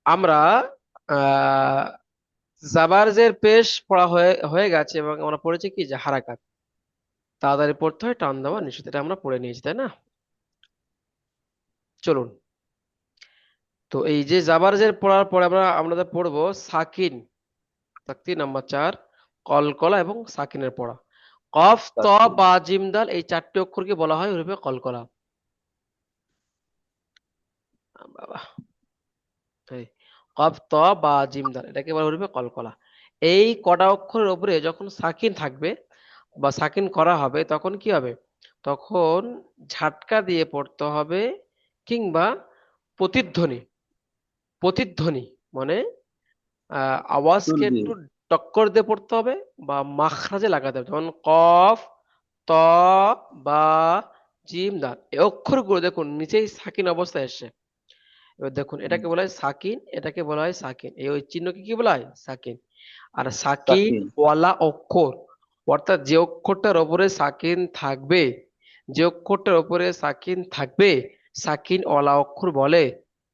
আমরা আহ জাবারজের পেশ পড়া হয়ে হয়ে গেছে এবং আমরা পড়েছি কি যে হারাকাত তাড়াতাড়ি পড়তে হয়, টান দেওয়া নিষেধ, এটা আমরা পড়ে নিয়েছি, তাই না? চলুন। তো এই যে জাবারজের পড়ার পরে আমরা পড়বো সাকিন, তাকতি নাম্বার 4, কলকলা এবং সাকিনের পড়া। কফ ত সাকিন। বা জিম দাল এই চারটি অক্ষরকে বলা হয় রূপে কলকলা। বাবা, এই কফ ত বা জিম দাল এটাকে বলা হয় রূপে কলকলা। এই কটা অক্ষরের উপরে যখন সাকিন থাকবে বা সাকিন করা হবে তখন কি হবে? তখন ঝাটকা দিয়ে পড়তে হবে, কিংবা প্রতিধ্বনি, প্রতিধ্বনি মানে আওয়াজকে তুলবি। একটু টক্কর দিয়ে পড়তে হবে বা মাখরাজে লাগাতে হবে, যেমন কফ, ত, বা, জিম, দাল। এই অক্ষরগুলো দেখুন নিচেই সাকিন অবস্থায় এসছে। এবার দেখুন হুম, এটাকে বলা হয় সাকিন, এটাকে বলা হয় সাকিন, এই ওই চিহ্নকে কি বলা হয়? সাকিন। আর সাকিন সাকিন। ওয়ালা অক্ষর, অর্থাৎ যে অক্ষরটার ওপরে সাকিন থাকবে, যে অক্ষরটার ওপরে সাকিন থাকবে, সাকিন ওয়ালা অক্ষর বলে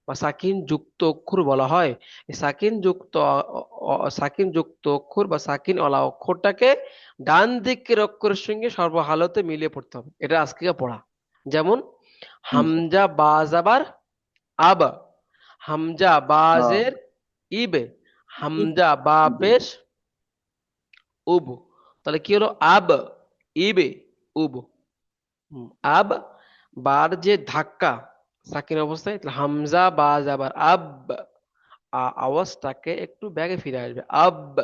বা সাকিন যুক্ত অক্ষর বলা হয়। এই সাকিন যুক্ত সাকিন যুক্ত অক্ষর বা সাকিন ওয়ালা অক্ষরটাকে ডান দিকের অক্ষরের সঙ্গে সর্বহালতে মিলিয়ে পড়তে হবে, এটা আজকে পড়া। যেমন হুম, হামজা বা জাবার আব, হামজা হ্যাঁ। বাজের ইব, হামজা বা পেশ উব। তাহলে কি হলো? আব, ইবে, উব। আব, বার যে ধাক্কা সাকিন অবস্থায়, তাহলে হামজা বা যাবার আব, আওয়াজটাকে একটু ব্যাগে ফিরে আসবে, আব,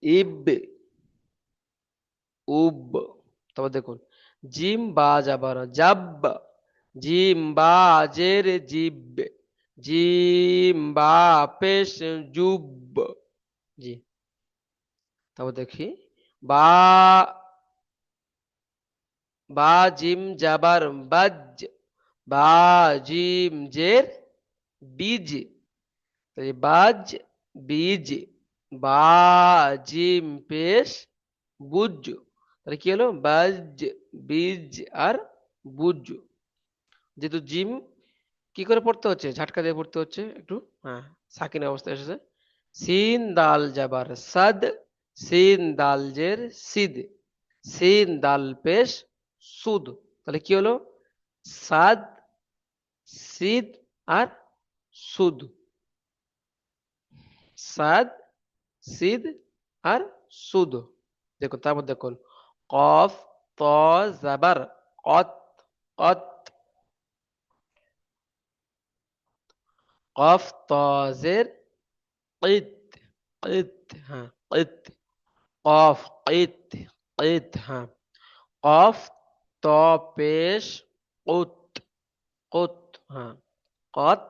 ইব, উব। তারপর দেখুন জিম বা যাবার জাব, জিম বা জের জিব, জিম বা পেশ জুব। জি। তারপর দেখি বা, বা জিম জাবার বাজ, বা জিম জের বীজ, তো এই বাজ, বীজ, বা জিম পেশ বুজ। তাহলে কি হলো? বাজ, বীজ আর বুজ। যেহেতু জিম কি করে পড়তে হচ্ছে? ঝাটকা দিয়ে পড়তে হচ্ছে একটু। হ্যাঁ, সাকিন অবস্থায় এসেছে। সিন দাল জাবার সাদ, সিন দাল জের সিদ, সিন দাল পেশ সুদ। তাহলে কি হলো? সাদ, সিদ আর সুদ। সাদ, সিদ আর সুদ। দেখুন তারপর দেখুন কফ ত জাবার কত, কত, কফ ত জের কিত, কিত, হ্যাঁ কিত, কফ কিত, কিত, হ্যাঁ। কফ ত পেশ কুত, কুত, হ্যাঁ। কত,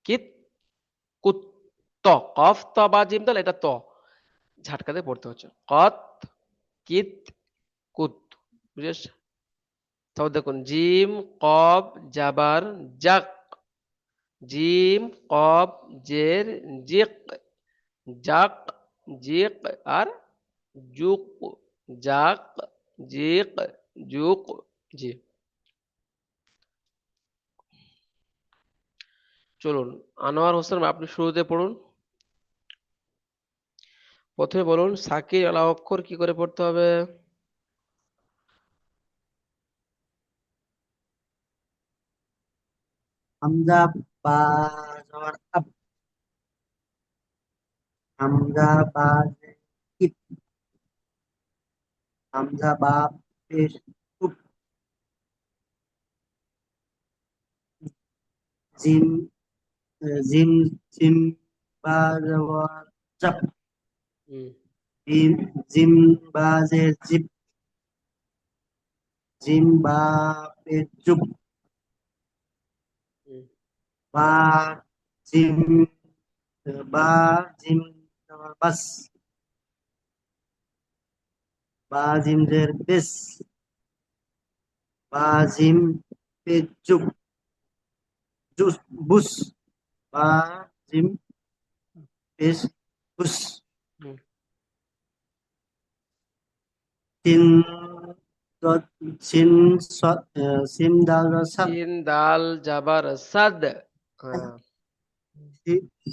কিত, কুত, ত। কফ ত বা জিম দাল এটা ত, ঝাটকাতে পড়তে হচ্ছে। কত, কিত, কুত। বুঝেছ? তারপর দেখুন জিম কব জাবার জাক, জিম কব জের জিক, জাক, জিক আর জুক, জাক, জিক, জুক। জি। চলুন, আনোয়ার হোসেন আপনি শুরুতে পড়ুন। প্রথমে বলুন সাকির আলা অক্ষর কি করে পড়তে হবে? হামজা বা জবর আব, হামজা বা ইব, হামজা বা পেশ উব, জিম জিম জিম বা জবর জাব, হুম, জিম জিম বা জের জিব, জিম বা পেশ জুব, হুম, বা জিম বা জিম জবর বাস, বা জিম জের বেস, বা জিম পেশ জুব, জুস বুস, বা জিম পেশ বুস, হুম। তিন দ- সিন সিম দাল সাদ, সিন দাল জাবার সাদ, হ্যাঁ।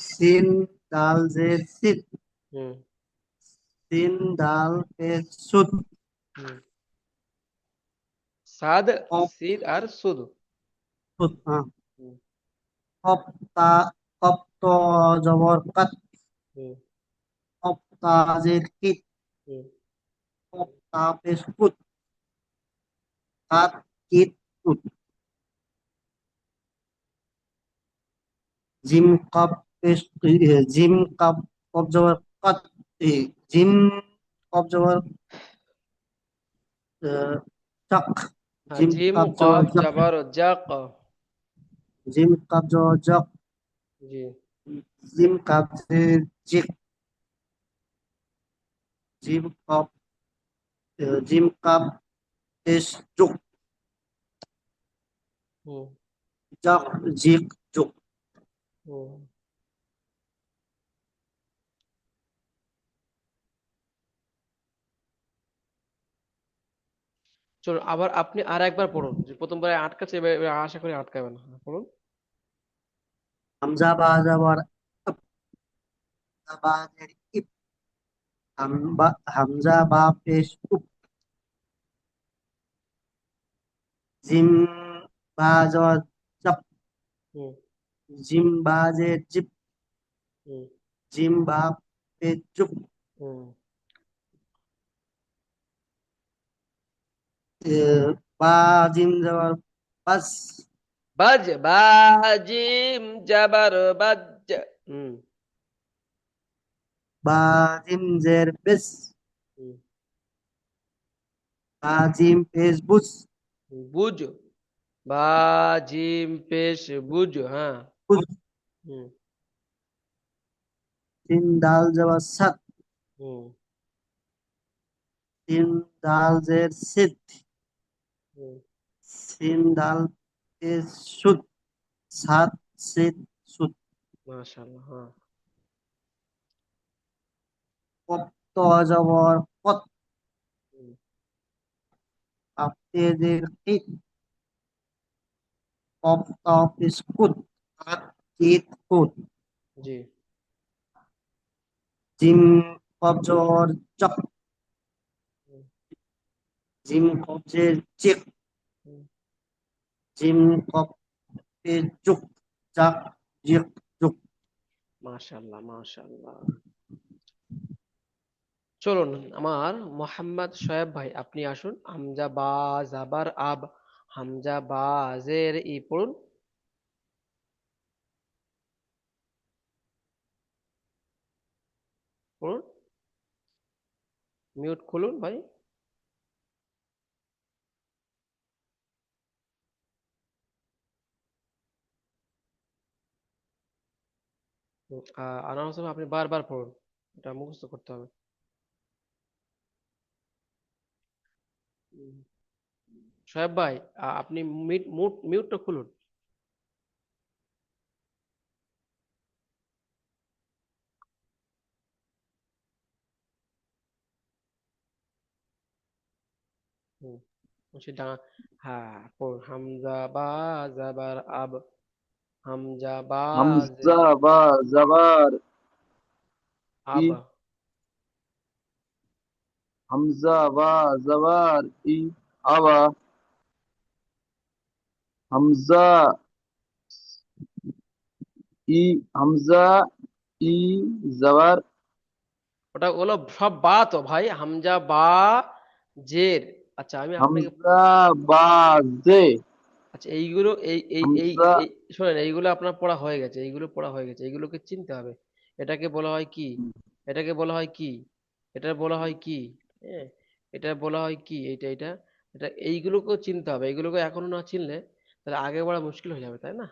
সিন দাল জের সিদ, হুম সিন দাল পেশ সুদ, হুম সাদ, কপ সিদ আর সুদ। সুদ, হ্যাঁ। হুম কপ তা কপ ত জবর কাত, হুম কপ তা জের কিত, হুম কপ তা পেশ কুত, কাত কিত কুত। জিম কপ পেশ জিম কপ কপ জবর কাত, জিম কপ জবর চাক, হ্যাঁ, জিম জিম কপ জবর কফ জাক, জবর জাক। জিম কপ জবর জাক, জি জিম কপ জের জিক, জিম কপ জিম কপ পেশ জুক, হুম জাক জিক জুক। হুম। চলো আবার আপনি আর একবার পড়ুন, যে প্রথমবার আটকাচ্ছে, এবার আশা করি আটকাবে না। হ্যাঁ, পড়ুন। হামজা বা জবর আপ, বা জের ইপ, হামজা বা পেশ উপ, জিম বা জবর জাপ, হুম জিম বা জের জিপ, হুম জিম বা পেশ জুপ, হুম বা জিম জবর বাস, বাজ, বা জিম জাবার বাজ। হুম বা জিম জের বেস, হুম বা জিম পেশ বুস, বুঝ, বা জিম পেশ বুঝ। হ্যাঁ। বুস। হুম সিন দাল জবর সাত, হুম সিন দাল জের সিদ, হুম। সিন দাল পেশ সুদ, সাত সিদ সুদ। মাশাআল্লাহ, হ্যাঁ। কপ ত জবর কত, হুম, আপতে জের কিত, কপ ত পেশ কুত, কাত কিত কুত। জি জিম কপ জবর চক, হুম, জিম কপ জের চেক, হুম। জিম কপ পেশ জুক, জাক জিক জুক। মাশাআল্লাহ, মাশাআল্লাহ। চলুন, আমার মোহাম্মদ শোয়েব ভাই, আপনি আসুন। হামজা বা জাবার আব, হামজা বা জের ই পড়ুন, পড়ুন। মিউট খুলুন ভাই। আনাউন্স হোসেন, আপনি বারবার পড়ুন, এটা মুখস্থ করতে হবে। হুম। শোয়েব ভাই, আপনি মিউটটা খুলুন। হুম, বলছি হ্যাঁ, পড়ুন। হামজা বা জাবার আব, হামজা বা হামজা বা জাবার ই, আব। হামজা বা জাবার ই, আবা, হামজা ই, হামজা ই জাবার, ওটা হলো সব বা, তো ভাই হামজা বা জের। আচ্ছা, আমি আপনাকে, হামজা বা জে, আচ্ছা এইগুলো এই এই এই হামজা এই শোনেন, এইগুলো আপনার পড়া হয়ে গেছে, এইগুলো পড়া হয়ে গেছে, এইগুলোকে চিনতে হবে। এটাকে বলা হয় কি? এটাকে বলা হয় কি? এটা বলা হয় কি? হ্যাঁ, এটা বলা হয় কি? এটা এটা এইগুলোকেও চিনতে হবে। এইগুলোকে এখনো না চিনলে তাহলে আগে বড় মুশকিল হয়ে যাবে, তাই না?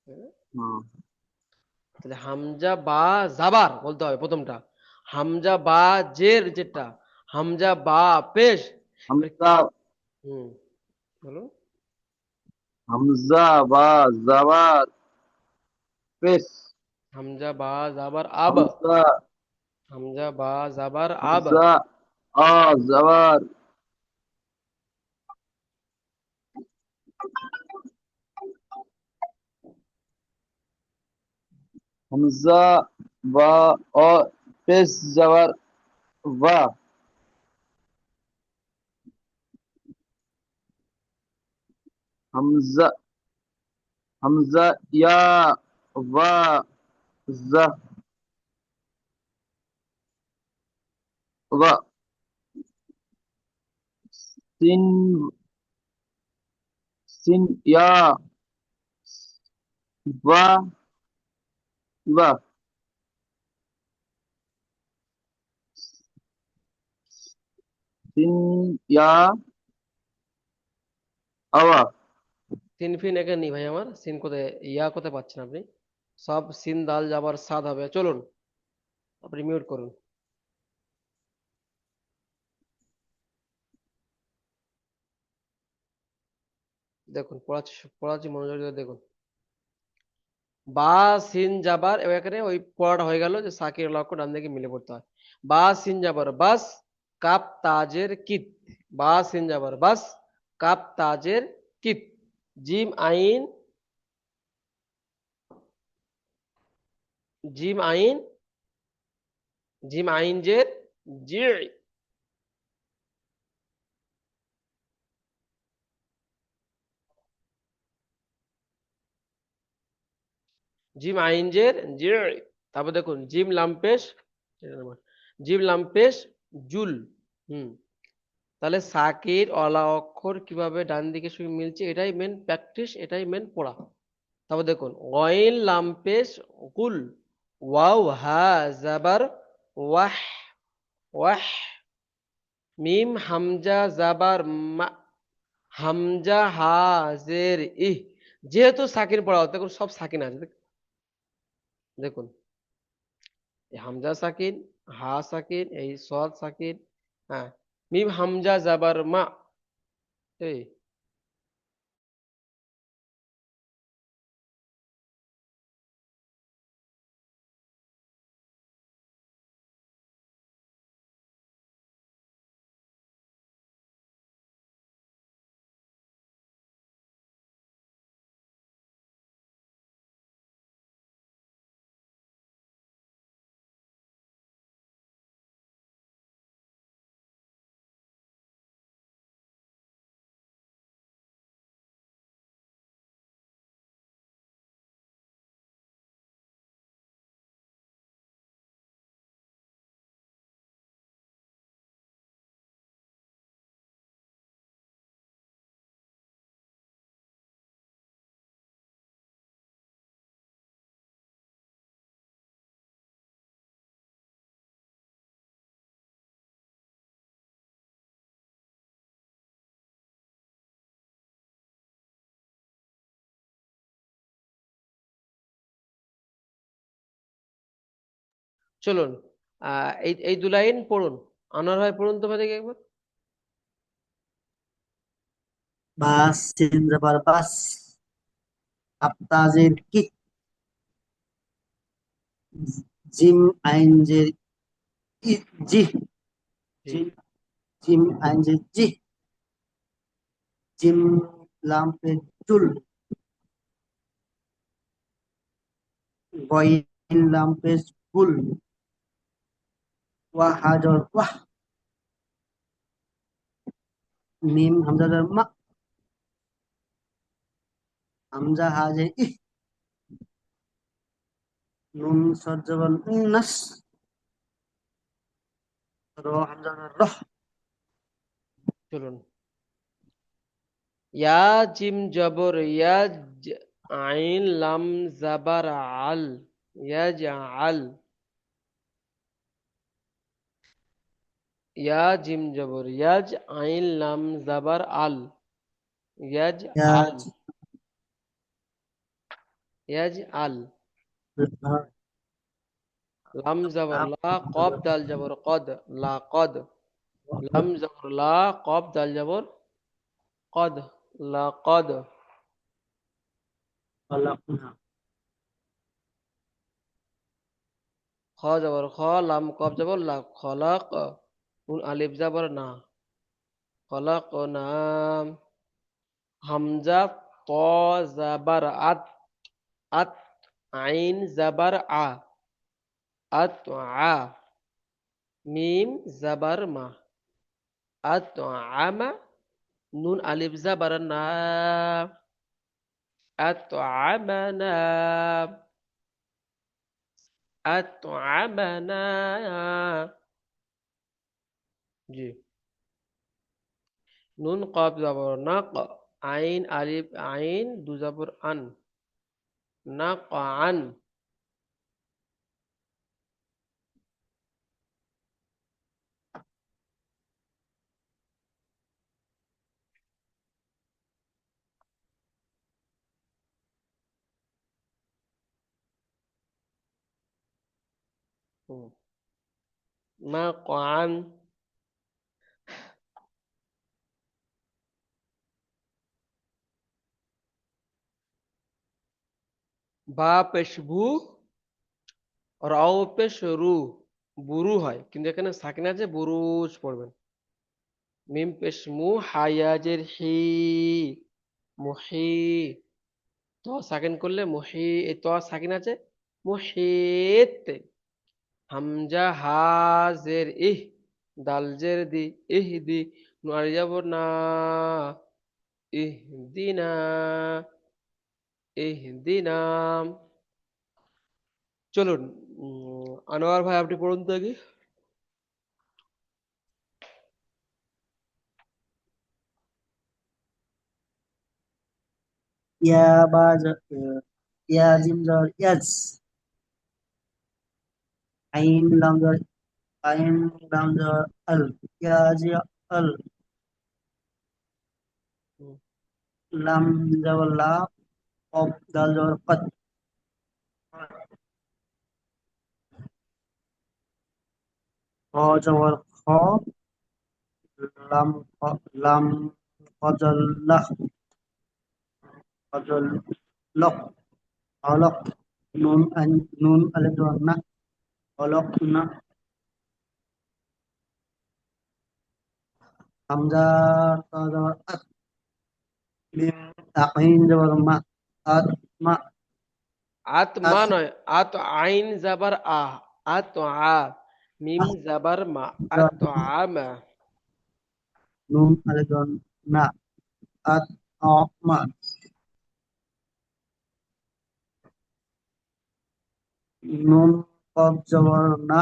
হ্যাঁ? হুম, তাহলে হামজা বা জাবার বলতে হবে প্রথমটা, হামজা বা জের যেটা, হামজা বা পেশ। এবার হামজা হুম, বলো। হামজা বা জাবার পেশ, হামজা বা জাবার আব, হামজা হামজা বা জাবার আব। হামজা আ জাবার, হামজা বা অ পেশ জবর বা হামজা হামজা ইয়া বা জা বা সিন সিন ইয়া বা বা সিন ইয়া আওয়া সিন ফিন এখানে নেই ভাই, আমার সিন কোথায়, ইয়া কোথায় পাচ্ছেন আপনি? সব সিন দাল যাবার সাদ হবে। চলুন আপনি মিউট করুন। দেখুন পড়াচ্ছি পড়াচ্ছি, মনোযোগ দিয়ে দেখুন। বা সিন জাবার, এবার এখানে ওই পড়াটা হয়ে গেল যে সাকির লক্ষ্য ডান দিকে মিলে পড়তে হয়। বা সিন জাবার বাস, কাপ তাজের কিত। বা সিন জাবার বাস, কাপ তাজের কিত। জিম আইন, জিম আইন, জিম আইন জের জি। জিম আইন জের জি। তারপর দেখুন জিম লাম্পেশ, জিম লাম্পেশ জুল। হুম, তাহলে সাকির অলা অক্ষর কিভাবে ডান দিকে সঙ্গে মিলছে, এটাই মেন প্র্যাকটিস, এটাই মেন পড়া। তারপর দেখুন গইন লাম্পেশ গুল, ওয়াও হা জাবার ওয়াহ, ওয়াহ। মিম হামজা জাবার মা, হামজা হাজের ইহ। যেহেতু সাকিন পড়া হতো, দেখুন সব সাকিন আছে। দেখুন এই হামজা সাকিন, হা সাকিন, এই সদ সাকিন। হ্যাঁ, মিম হামজা জাবার মা, এই। চলুন এই এই দু লাইন পড়ুন। আনোয়ার ভাই পড়ুন তো ভাই দেখি একবার। বা সিন জাবার বাস, কাপ তাজের কি, জিম আইন জের ই, জি, জি। জিম জিম আইন জের জি, জিম লাম্পের চুল, গইন লাম্পের গুল, ওয়া হাজর ওয়াহ, মিম হামজাদার মা, হামজা হাজের ইহ, নুন সজ্জবল নাস, র হামজাদার রহ। চলুন ইয়া জিম জবর ইয়াজ, আইন লাম জাবার আল, ইয়াজ আল। ইয়া জিম জবর ইয়াজ, আইন লাম জাবার আল, ইয়াজ ইয়া আল, ইয়াজ আল। লাম জবর লা, কব দাল জবর কদ, লা কদ। লাম জবর লা, কব দাল জবর কদ, লা কদ। খ জবর খ, লাম কব জবর লা, খলাক। নুন আলিফ জবর না, খলাক নাম। হামজা ত জাবার আত, আত। আইন জাবার আ, আত আ। মিম জাবার মা, আত আমা। নুন আলিফ জাবার না, আত আমানা, আত আমানা। জি। নুন কফ জবর না ক, আইন আলিফ আইন দু জবর আন, না ক আন। না ক আন। বা পেশ ভু, রাও পেশ রু, বুরু হয় কিন্তু এখানে সাকিন আছে, বুরুজ পড়বেন। মিম পেশ মু, হায়াজের হি, মুহি। ত সাকিন করলে মুহি, এই ত সাকিন আছে, মুহিত। হামজা হাজের ইহ, দাল জের দি, ইহ দি। নুয়ারে যাব না, ইহ দিনা, ইহ দিনাম। চলুন, আনোয়ার ভাই আপনি পড়ুন তো আগে। ইয়া বা ইয়া জিম জবর ইয়াজ, আইন লাম জবর আইন, লাম জবর আল, ইয়াজ আল, হুম, লাম জবর লা, কফ দাল জবর কত, খ জবর খ, লাম লাম ফজল লাহ, ফজল লক, অলক, নুন আলিফ জবর না, অলক না, হামজা তা জবর আত, মিম আইন জবর মা, আত মা, আতমা আত নয়, আত আইন জাবার আ, আত আ। মিম জাবার মা, আত আমা। নুন আলিফ জবর না, আত মা, নুন কফ জবর না,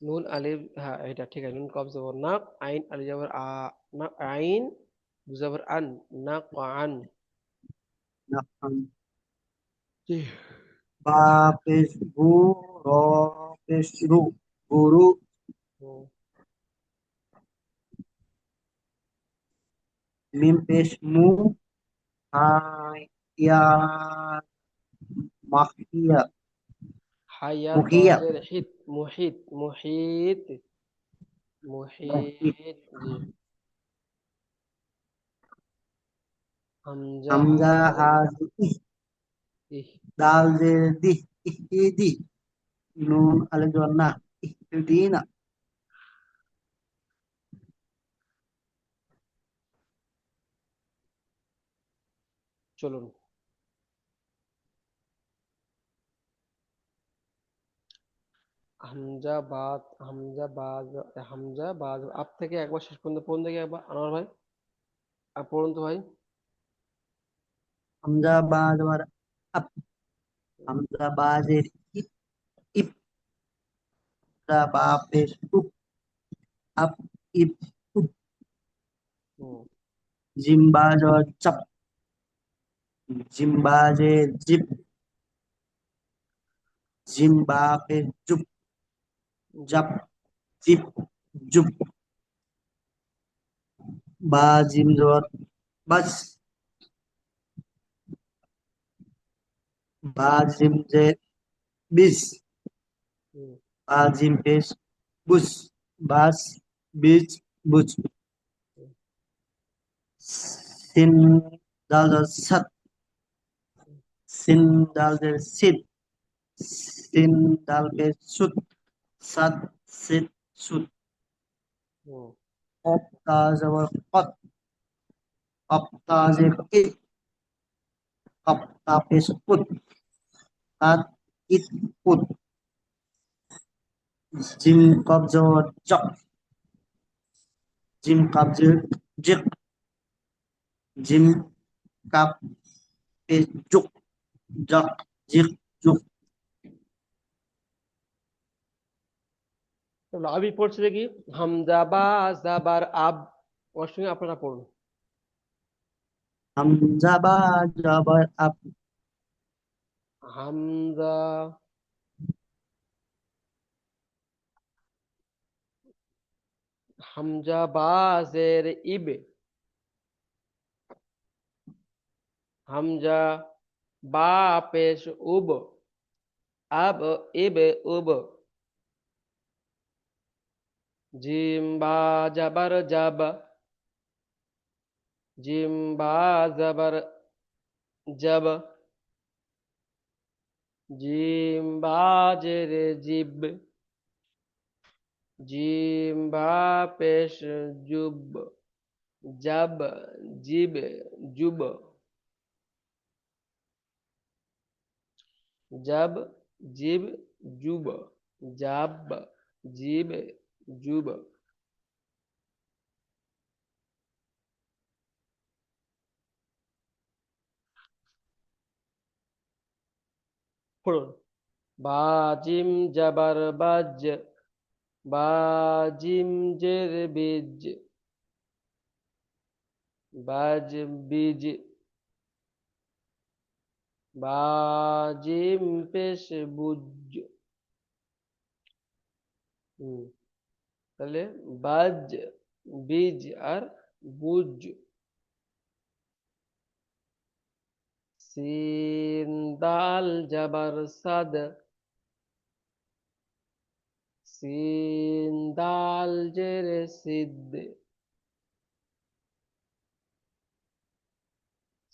নুন আলিফ, হ্যাঁ এটা ঠিক আছে, নুন কফ জবর না, আইন আলিফ জবর আ, না আইন দু জবর আন, না আন। না, জি। বা পেশ বু, র পেশ রু, গরু, হুম, মিম পেশ মু, হা ইয়া মাহিয়া, হায়া মুহিয়া, তজের হিত, মুহিত, মুহিত, মুহিত, মুহিত। জি। হামজা হামজা হাজের হাজি ইহ, ইহ। দাল জে দি, ইহদি, নুন আলিফ জবর না, ইহদিনা। চলুন, হামজা বাদ, হামজা বাদ, হামজা বাদ আপ থেকে একবার শেষ পর্যন্ত পড়ুন দেখি একবার আনোয়ার ভাই। পড়ুন তো ভাই। হামজা বা জবর আপ, হামজা বা জের ইপ, ইপ, বা পেশ উপ, আপ, ইপ, উপ, হুম, জিম বা জবর চাপ, জিম বা জের জিপ, জিম বা পেশ জুপ, জি। জাপ, জিপ, জুপ, বা জিম জবর বাস, বা জিম জের বিস, হুম, বা জিম পেশ বুস, বাস, বিচ, বুচ, হুম, সিন দাল জবর সাত, সিন দাল জের সিদ, সিন দাল পেশ সুত, সাত, সিদ, সুত, হুম, কপ তা জবর কত, কপ তা জের ইত, কপ তা পেশ কুত, কাত ইত উত। জিম কফ জবর জ, জিম কাপ জের জিক, জিম কাপ পেশ জুক, জক জিক জুক। তাহলে আমি পড়ছি দেখি। হামজা বা জাবার আব, ওর সঙ্গে আপনারা পড়ুন। হামজা বা জবর আপ, হামজা, হামজা বা জের ইব, হামজা বা পেশ উব, আব ইব উব। জিম বা জাবার জাব, জিম বা জাবার জব, জিম বা জের জিব, জিম বা পেশ জুব, জাব জিব জুব, জাব জিব জুব, জাব জিব জুব। পড়ুন। বা জিম জাবার বাজ, বা জিম জের বীজ, বাজ বীজ, বা জিম পেশ বুজ। হুম, তাহলে বাজ, বীজ আর বুজ। সিন দাল জাবার সাদ, সিন দাল জের সিদ,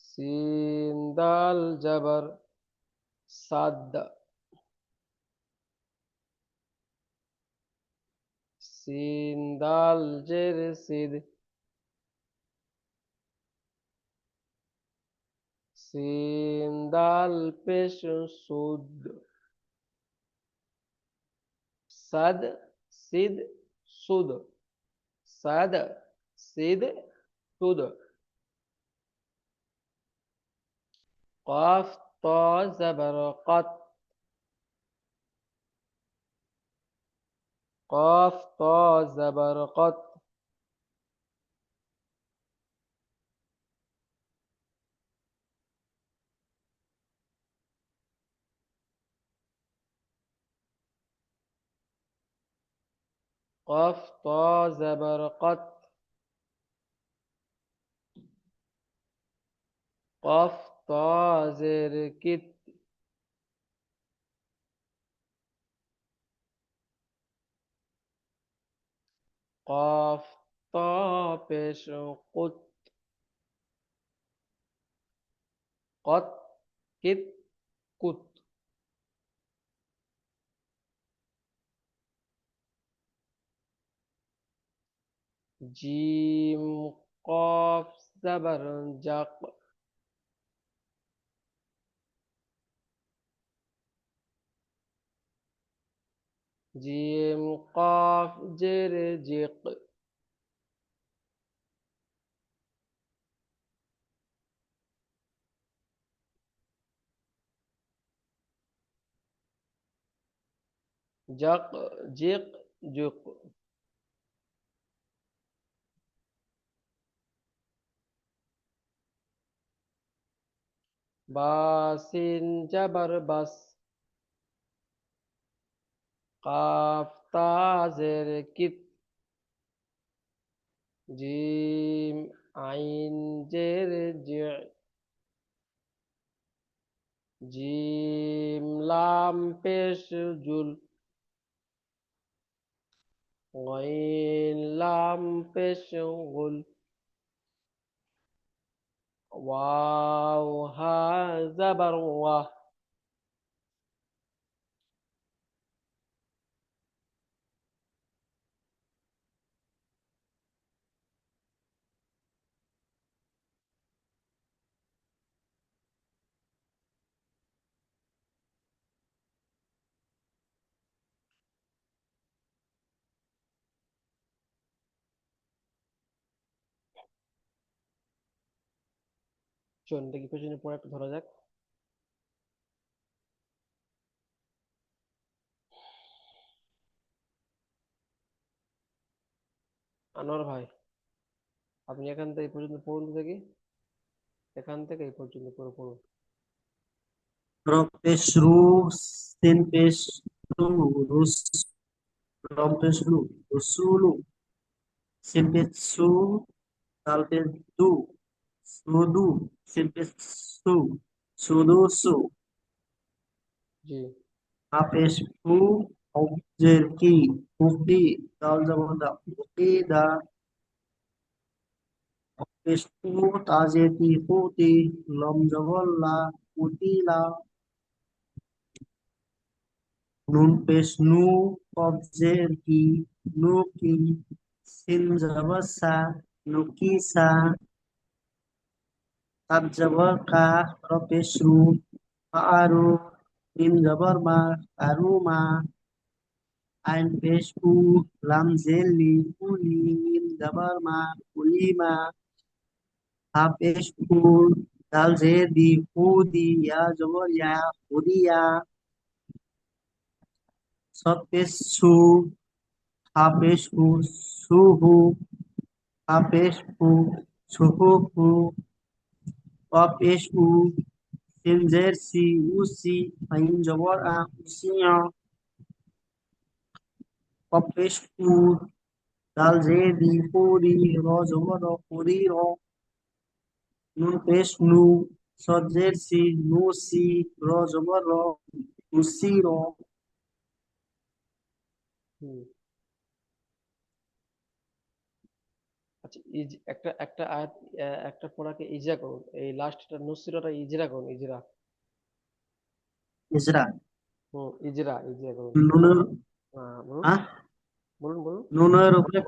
সিন দাল জাবার সাদ, সিন দাল জের সিদ, সিন দাল পেশ সুদ, সাদ সিদ সুদ, সাদ সিদ সুদ। কফ ত জাবার কত, কফ ত জাবার কত, কফ ত জাবার কত, কফ ত জের কিত, কফ ত পেশ কুত, কত কিত কুত। জিম কফ জাবার জাক, জিম কফ জের জিক, জাক জিক জুক। বাসিন জাবার বাস, কাফ তা জের কিত, জিম আইন জের জি, জিম লাম পেশ জুল, গইন লাম পেশ গুল, ওয়াও হা জাবার ওয়াহ। চলুন দেখি কোশ্চেনের পরে একটু ধরা যাক। আনোয়ার ভাই, আপনি এখান থেকে এই পর্যন্ত পড়ুন তো দেখি, এখান থেকে এই পর্যন্ত পুরো পড়ুন। র পেশ রু, সিন পেশ রু, রুস, র পেশ রু, রসুলু, সিন পেশ সু, দাল পেশ দু, সুদু, সিন পেশ সু, সুদুসু, জি। হা পেশ ফু, অবজের কি, ফুকি, দাল জবর দা, ফুকি দা, পেশ ফু, তাজে তি, ফুতি, লম জবর লা, উতিলা, নুন পেশ নু, কবজের কি, নুকি, সিন জবর সা, নুকিসা, কাব জবর কা, র পেশ রু, আরু, মিম জবর মা, আরুমা, আইন পেশ উ, লাম জেলি, উলি, মিম জবর মা, উলিমা, হা পেশ উ, দাল জেদি, হুদি, ইয়া জবর ইয়া, হুদিয়া, সৎ পেশ সু, হা পেশ হু, সুহু, হা পেশ হু, সুহুহু, অ পেশ উ, সিন জের সি, উসি, আইন জবর আ, উসিয়া, কফ পেশ উ, দাল জেদি, পুরি, র জবর র, পুরি র, নুন পেশ নু, সৎ জের সি, নুসি, র জবর র, উসি র। হুম। আচ্ছা, একটা একটা আয়াত, একটা পড়াকে ইজরা করুন, এই লাস্টটা নুসিরাটা ইজরা করুন, ইজরা। ইজরা, হুম, ইজরা ইজরা করুন। নুনের, বলুন আহ বলুন বলুন। নুনের উপরে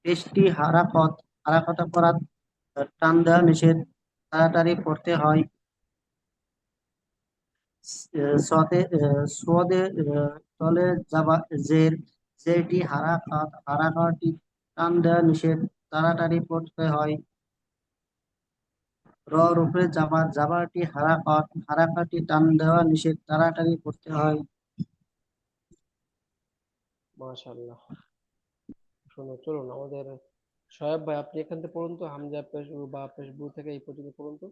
পেশটি হারাকত করা, টান দেওয়া নিষেধ, তাড়াতাড়ি পড়তে হয়। সোয়াদে তলে যাবা, জের, জেরটি হারাকতটি টান দেওয়া নিষেধ, তাড়াতাড়ি পড়তে হয়। রর উপরে জাবারটি হারাকতটি টান দেওয়া নিষেধ, তাড়াতাড়ি পড়তে হয়। মাশাআল্লাহ। শুনো, চলুন আমাদের শোয়েব ভাই, আপনি এখান থেকে পড়ুন তো, হামজা পেশ উ বা পেশ বু থেকে এই পর্যন্ত পড়ুন তো।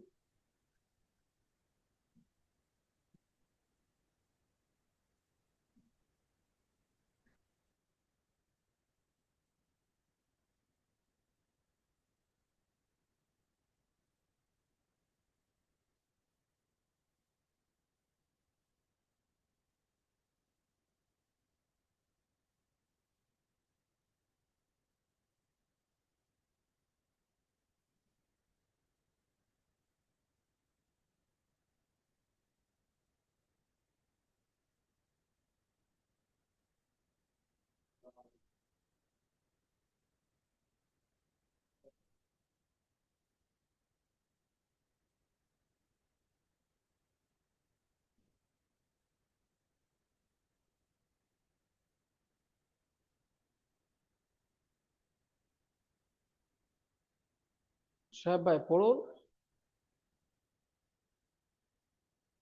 শোয়েব ভাই পড়ুন।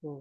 হুম।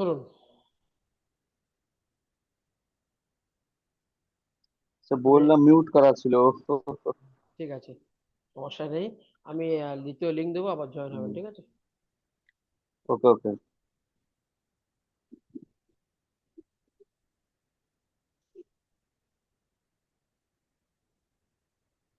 শুনুন। সে আমি বললাম মিউট করা ছিল। ঠিক আছে, সমস্যা নেই। আমি দ্বিতীয় লিঙ্ক দেবো, আবার জয়েন হবেন, ঠিক আছে? ওকে ওকে।